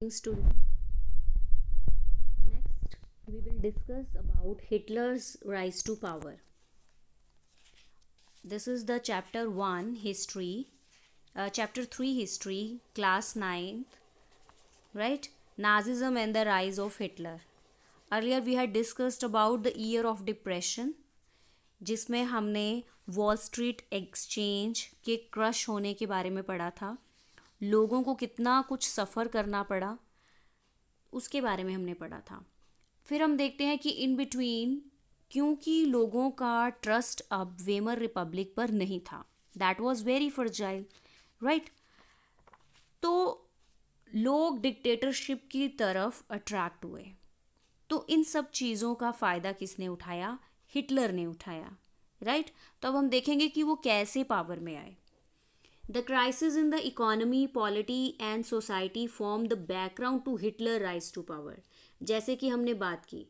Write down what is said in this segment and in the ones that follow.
Students, next we will discuss about Hitler's rise to power. This is the chapter 1 history, chapter 3 history, class 9th, right? Nazism and the rise of Hitler. Earlier we had discussed about the year of depression, जिसमें हमने wall street exchange के crush होने के बारे में पढ़ा था. लोगों को कितना कुछ सफ़र करना पड़ा उसके बारे में हमने पढ़ा था. फिर हम देखते हैं कि इन बिटवीन क्योंकि लोगों का ट्रस्ट अब वेमर रिपब्लिक पर नहीं था, दैट वाज वेरी फर्जाइल, राइट. तो लोग डिक्टेटरशिप की तरफ अट्रैक्ट हुए. तो इन सब चीज़ों का फ़ायदा किसने उठाया? हिटलर ने उठाया, राइट. तो अब हम देखेंगे कि वो कैसे पावर में आए. The crisis in the economy, polity and society form the background to Hitler rise to power. जैसे कि हमने बात की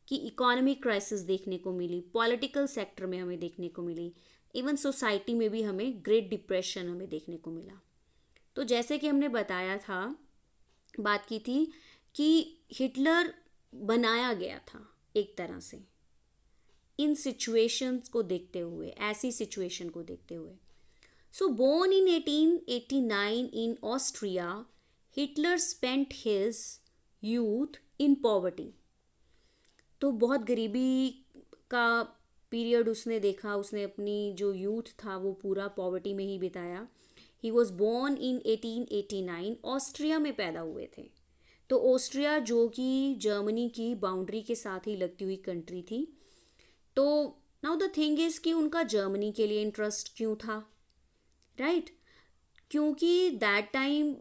कि इकोनॉमिक क्राइसिस देखने को मिली, पॉलिटिकल सेक्टर में हमें देखने को मिली, इवन सोसाइटी में भी हमें ग्रेट डिप्रेशन हमें देखने को मिला. तो जैसे कि हमने बताया था, बात की थी कि हिटलर बनाया गया था एक तरह से इन सिचुएशंस को देखते हुए, ऐसी सिचुएशन को देखते हुए. So born in 1889 in Austria, Hitler spent his youth in poverty. तो बहुत गरीबी का पीरियड उसने देखा. उसने अपनी जो यूथ था वो पूरा पॉवर्टी में ही बिताया. He was born in 1889, Austria में पैदा हुए थे. तो ऑस्ट्रिया जो कि जर्मनी की बाउंड्री के साथ ही लगती हुई कंट्री थी. तो नाउ द थिंग इज़ कि उनका जर्मनी के लिए इंटरेस्ट क्यों था, राइट. क्योंकि दैट टाइम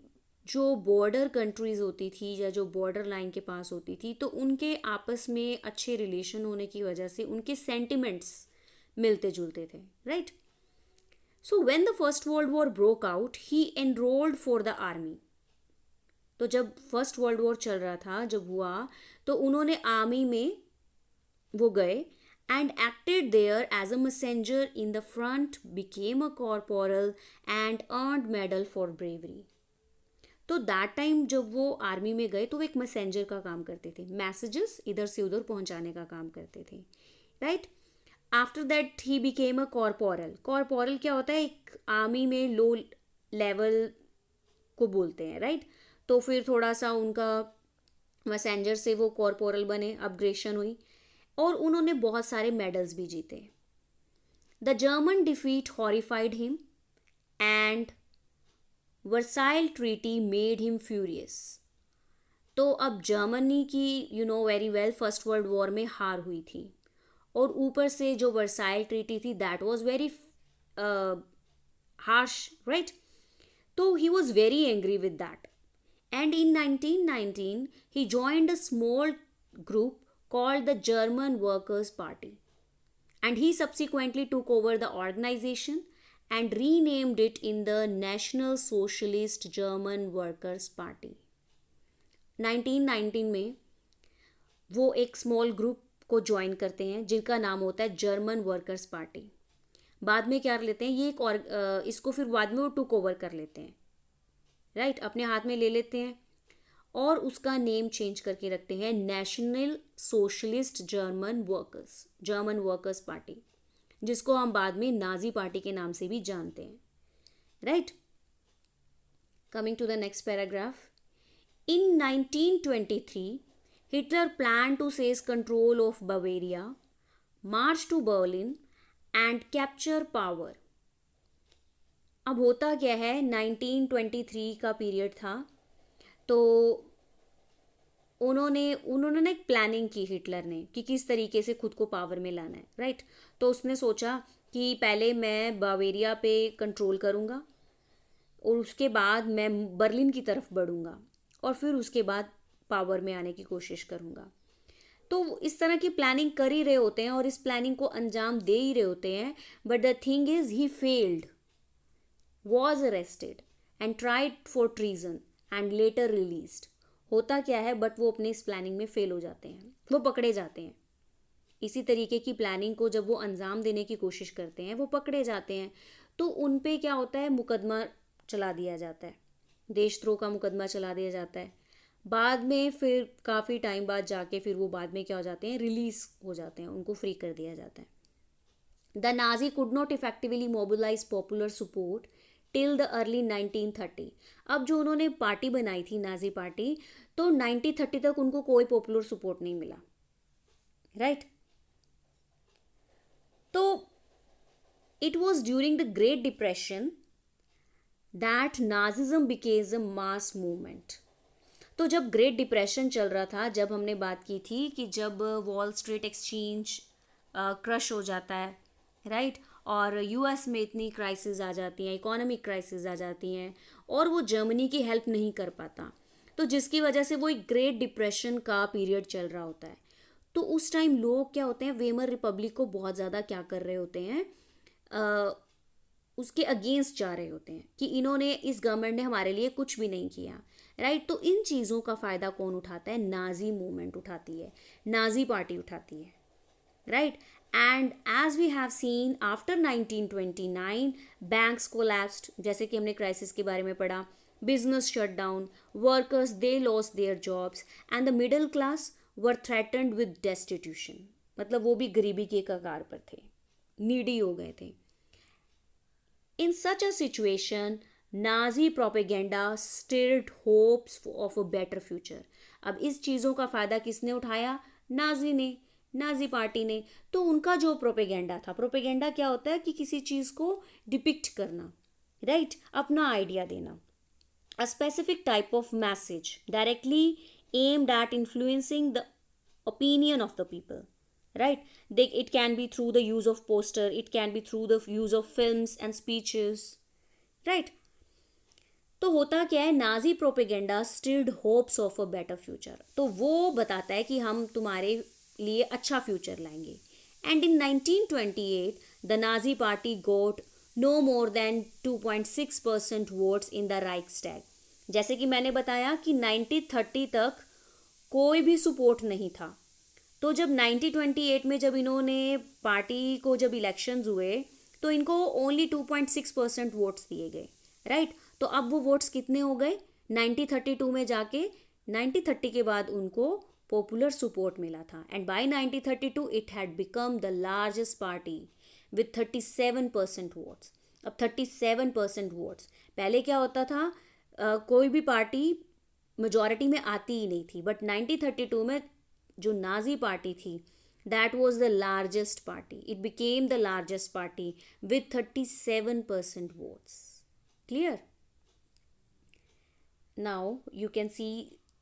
जो बॉर्डर कंट्रीज़ होती थी या जो बॉर्डर लाइन के पास होती थी, तो उनके आपस में अच्छे रिलेशन होने की वजह से उनके सेंटिमेंट्स मिलते जुलते थे, right. So when the first world war broke out, he enrolled for the army. तो जब फर्स्ट वर्ल्ड वॉर चल रहा था, जब हुआ, तो उन्होंने आर्मी में वो गए and acted there as a messenger in the front, became a corporal and earned medal for bravery. तो दैट टाइम जब वो आर्मी में गए तो वो एक मैसेंजर का काम करते थे, मैसेजेस इधर से उधर पहुंचाने का काम करते थे, right. After that he became a corporal. Corporal क्या होता है? एक आर्मी में लो लेवल को बोलते हैं, राइट. तो फिर थोड़ा सा उनका मैसेंजर से वो कॉर्पोरल बने, अपग्रेशन हुई और उन्होंने बहुत सारे मेडल्स भी जीते. The German defeat horrified him and Versailles treaty made him furious. तो अब जर्मनी की you know very well first world war में हार हुई थी और ऊपर से जो वर्साइल ट्रीटी थी that was very harsh, right. तो he was very angry with that. And in 1919 he joined a small group called the German Workers' Party, and he subsequently took over the organization and renamed it in the National Socialist German Workers' Party. 1919 में वो एक small group को join करते हैं जिनका नाम होता है जर्मन वर्कर्स पार्टी. बाद में क्या लेते हैं ये एक और इसको फिर बाद में वो टुक ओवर कर लेते हैं, राइट. अपने हाथ में ले लेते हैं और उसका नेम चेंज करके रखते हैं national socialist German workers party, जिसको हम बाद में नाजी पार्टी के नाम से भी जानते हैं, right. Coming to the next paragraph. In 1923 Hitler plan to seize control of Bavaria, march to Berlin and capture power. अब होता क्या है, 1923 का पीरियड था. तो उन्होंने एक प्लानिंग की हिटलर ने कि किस तरीके से खुद को पावर में लाना है, राइट. तो उसने सोचा कि पहले मैं बावेरिया पे कंट्रोल करूँगा और उसके बाद मैं बर्लिन की तरफ बढ़ूँगा और फिर उसके बाद पावर में आने की कोशिश करूँगा. तो इस तरह की प्लानिंग कर ही रहे होते हैं और इस प्लानिंग को अंजाम दे ही रहे होते हैं. But the thing is he failed, was arrested and tried for treason and later released. होता क्या है, बट वो अपने इस प्लानिंग में फेल हो जाते हैं, वो पकड़े जाते हैं. इसी तरीके की प्लानिंग को जब वो अंजाम देने की कोशिश करते हैं वो पकड़े जाते हैं. तो उन पे क्या होता है, मुकदमा चला दिया जाता है, देशद्रोह का मुकदमा चला दिया जाता है. बाद में फिर काफ़ी टाइम बाद जाके फिर वो बाद में क्या हो जाते हैं, रिलीज हो जाते हैं, उनको फ्री कर दिया जाता है. The Nazi could not effectively mobilize popular support till the early 1930. अब जो उन्होंने पार्टी बनाई थी नाजी पार्टी, तो 1930 तक उनको कोई पॉपुलर सपोर्ट नहीं मिला. राइट तो it was during the Great Depression that Nazism became a mass movement. तो जब ग्रेट डिप्रेशन चल रहा था, जब हमने बात की थी कि जब वॉल स्ट्रीट एक्सचेंज क्रश हो जाता है, राइट, और यूएस में इतनी क्राइसिस आ जाती हैं, इकोनॉमिक क्राइसिस आ जाती हैं, और वो जर्मनी की हेल्प नहीं कर पाता, तो जिसकी वजह से वो एक ग्रेट डिप्रेशन का पीरियड चल रहा होता है. तो उस टाइम लोग क्या होते हैं, वेमर रिपब्लिक को बहुत ज़्यादा क्या कर रहे होते हैं, उसके अगेंस्ट जा रहे होते हैं कि इन्होंने, इस गवर्नमेंट ने हमारे लिए कुछ भी नहीं किया. राइट तो इन चीज़ों का फ़ायदा कौन उठाता है, नाजी मूवमेंट उठाती है, नाजी पार्टी उठाती है. Right and as we have seen after 1929 banks collapsed, जैसे कि हमने क्राइसिस के बारे में पढ़ा, business shut down, workers they lost their jobs and the middle class were threatened with destitution. मतलब वो भी गरीबी के कगार पर थे, नीडी हो गए थे. In such a situation, Nazi propaganda stirred hopes of a better future. अब इस चीज़ों का फ़ायदा किसने उठाया, नाजी ने, नाजी पार्टी ने. तो उनका जो प्रोपेगेंडा था, प्रोपेगेंडा क्या होता है कि किसी चीज़ को डिपिक्ट करना, राइट, अपना आइडिया देना. A specific type of message directly aimed at influencing the opinion of the people. Right, it can be through the use of poster, it can be through the use of films and speeches. Right, तो होता क्या है, Nazi propaganda stilled hopes of a better future. तो वो बताता है कि हम तुम्हारे लिए अच्छा फ्यूचर लाएंगे. And in 1928 the Nazi party got no more than 2.6% votes in the Reichstag. जैसे कि मैंने बताया कि 1930 तक कोई भी सपोर्ट नहीं था. तो जब 1928 में जब इन्होंने पार्टी को जब इलेक्शंस हुए, तो इनको ओनली 2.6% वोट्स दिए गए. राइट तो अब वो वोट्स कितने हो गए 1932 में जाके, 1930 के बाद उनको पॉपुलर सपोर्ट मिला था. And by 1932 it had become the largest party with 37% votes. अब 37% वोट्स, पहले क्या होता था, कोई भी पार्टी मेजॉरिटी में आती ही नहीं थी, बट 1932 में जो नाजी पार्टी थी, that was the largest party. It became the largest party with 37% votes. Clear? Now you can see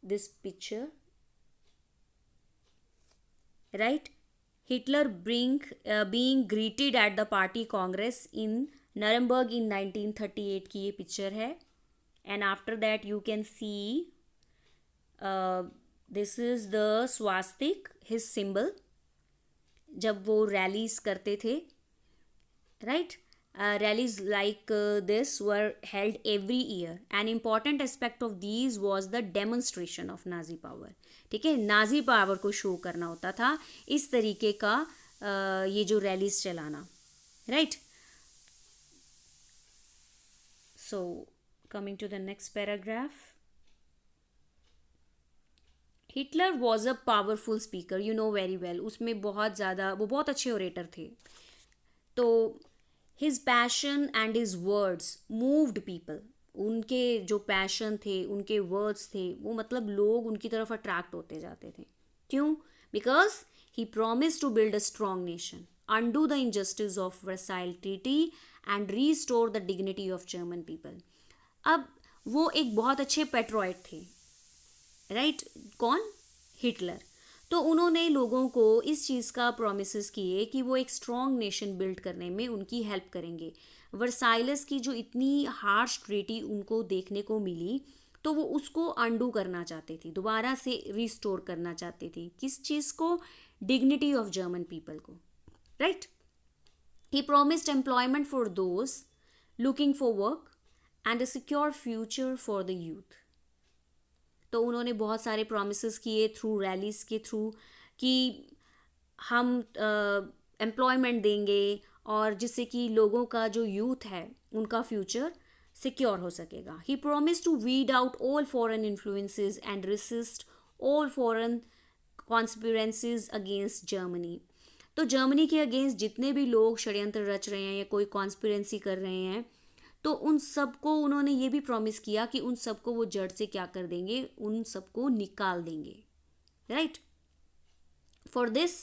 this picture. Right, Hitler being greeted at the party congress in Nuremberg in 1938 की ये picture है. And after that you can see this is the swastika, his symbol, जब वो rallies करते थे. Right rallies like this were held every year. An important aspect of these was the demonstration of Nazi power. ठीक है, Nazi power को show करना होता था इस तरीके का ये जो रैलीज चलाना. Right so coming to the next paragraph. Hitler was a powerful speaker, you know very well. उसमें बहुत ज़्यादा, वो बहुत अच्छे ओरेटर थे. तो his passion and his words moved people. उनके जो पैशन थे, उनके वर्ड्स थे, वो मतलब लोग उनकी तरफ अट्रैक्ट होते जाते थे. क्यों? Because he promise to build a strong nation, undo the injustice of Versailles Treaty and restore the dignity of German people. अब वो एक बहुत अच्छे पेट्रोइट थे. राइट कौन? हिटलर. तो उन्होंने लोगों को इस चीज़ का प्रोमिस किए कि वो एक स्ट्रॉन्ग नेशन बिल्ड करने में उनकी हेल्प करेंगे. वर्साइलस की जो इतनी हार्श ट्रीटी उनको देखने को मिली, तो वो उसको अंडू करना चाहते थे, दोबारा से रिस्टोर करना चाहते थे. किस चीज़ को? डिग्निटी ऑफ जर्मन पीपल को. Right he promised employment for those looking for work and a secure future for the youth. तो उन्होंने बहुत सारे प्रोमिस किए थ्रू रैलीज के थ्रू कि हम एम्प्लॉयमेंट देंगे, और जिससे कि लोगों का जो यूथ है उनका फ्यूचर सिक्योर हो सकेगा. He promise to weed out all foreign influences and resist all foreign conspiracies against Germany. तो जर्मनी के अगेंस्ट जितने भी लोग षड्यंत्र रच रहे हैं या कोई कॉन्स्पिरेंसी कर रहे हैं, तो उन सबको उन्होंने ये भी प्रॉमिस किया कि उन सबको वो जड़ से क्या कर देंगे, उन सबको निकाल देंगे. राइट. फॉर दिस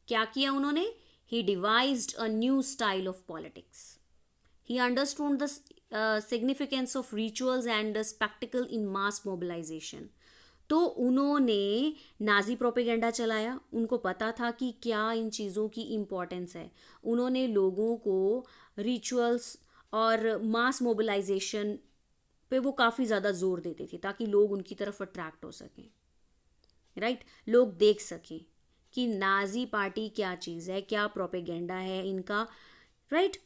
क्या किया उन्होंने? He devised a new style of politics. He understood the significance of rituals and the spectacle in mass mobilisation. तो उन्होंने नाजी प्रोपेगेंडा चलाया. उनको पता था कि क्या इन चीज़ों की इम्पोर्टेंस है. उन्होंने लोगों को रिचुअल्स और मास मोबिलाइजेशन पे वो काफ़ी ज़्यादा जोर देते थे ताकि लोग उनकी तरफ अट्रैक्ट हो सकें. राइट. लोग देख सकें कि नाजी पार्टी क्या चीज़ है, क्या प्रोपेगेंडा है इनका. राइट.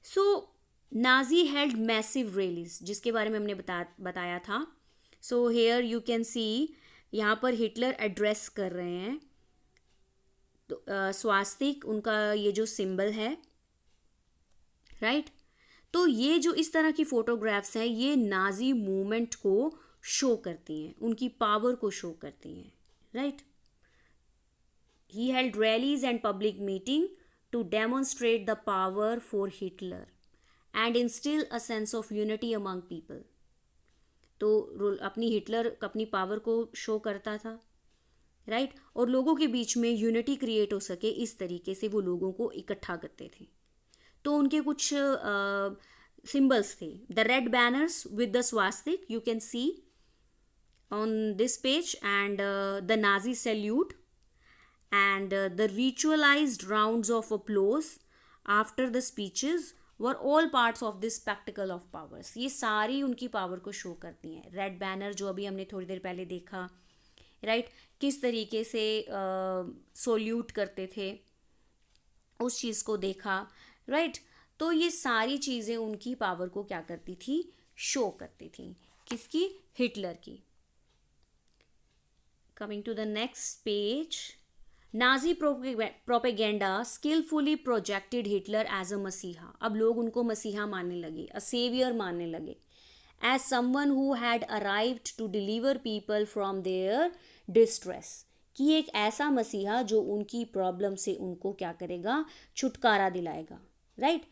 सो नाजी हेल्ड मैसिव रैलीज, जिसके बारे में हमने बताया था. सो हेयर यू कैन सी, यहाँ पर हिटलर एड्रेस कर रहे हैं. तो स्वास्तिक उनका ये जो सिंबल है. राइट. तो ये जो इस तरह की फोटोग्राफ्स हैं, ये नाजी मूवमेंट को शो करती हैं, उनकी पावर को शो करती हैं. Right. He held rallies and public meeting to demonstrate the power for Hitler and instill a sense of unity among people. तो हिटलर अपनी पावर को शो करता था. राइट. और लोगों के बीच में यूनिटी क्रिएट हो सके, इस तरीके से वो लोगों को इकट्ठा करते थे. तो उनके कुछ सिंबल्स थे. The red banners with the swastika you can see on this page, and the Nazi salute, and the ritualised rounds of applause after the speeches were all parts of this spectacle of powers. ये सारी उनकी power को show करती हैं. Red banner जो अभी हमने थोड़ी देर पहले देखा. राइट. किस तरीके से सोल्यूट करते थे, उस चीज़ को देखा. राइट. तो ये सारी चीज़ें उनकी पावर को क्या करती थी, शो करती थी. किसकी? हिटलर की. Coming to the next page. Nazi propaganda skilfully projected Hitler as a messiah. अब लोग उनको मसीहा मानने लगे, अ सेवियर मानने लगे, as someone who had arrived to deliver people from their distress. कि एक ऐसा मसीहा जो उनकी प्रॉब्लम से उनको क्या करेगा, छुटकारा दिलाएगा. Right.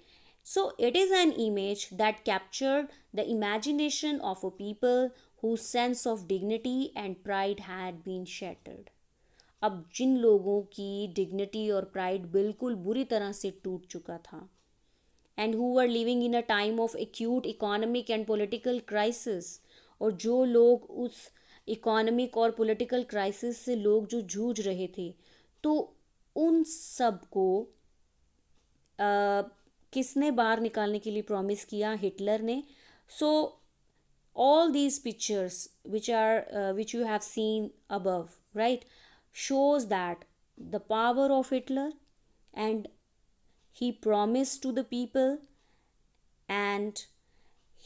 So it is an image that captured the imagination of a people whose sense of dignity and pride had been shattered. अब जिन लोगों की डिग्निटी और प्राइड बिल्कुल बुरी तरह से टूट चुका था, and who were living in a time of acute economic and political crisis, और जो लोग उस इकोनॉमिक और पॉलिटिकल क्राइसिस से लोग जो जूझ रहे थे, तो उन सब को किसने बाहर निकालने के लिए प्रॉमिस किया? हिटलर ने. So all these pictures which you have seen above, right, shows that the power of Hitler, and he promised to the people, and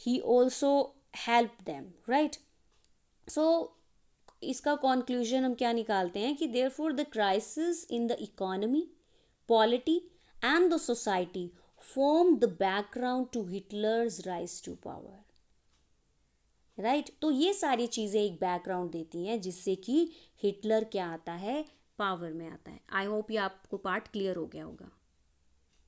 he also helped them. Right. So इसका conclusion हम क्या निकालते हैं कि therefore the crisis in the economy, polity and the society formed the background to Hitler's rise to power. Right. तो ये सारी चीज़ें एक बैकग्राउंड देती हैं जिससे कि हिटलर क्या आता है, पावर में आता है. आई होप ये आपको पार्ट क्लियर हो गया होगा.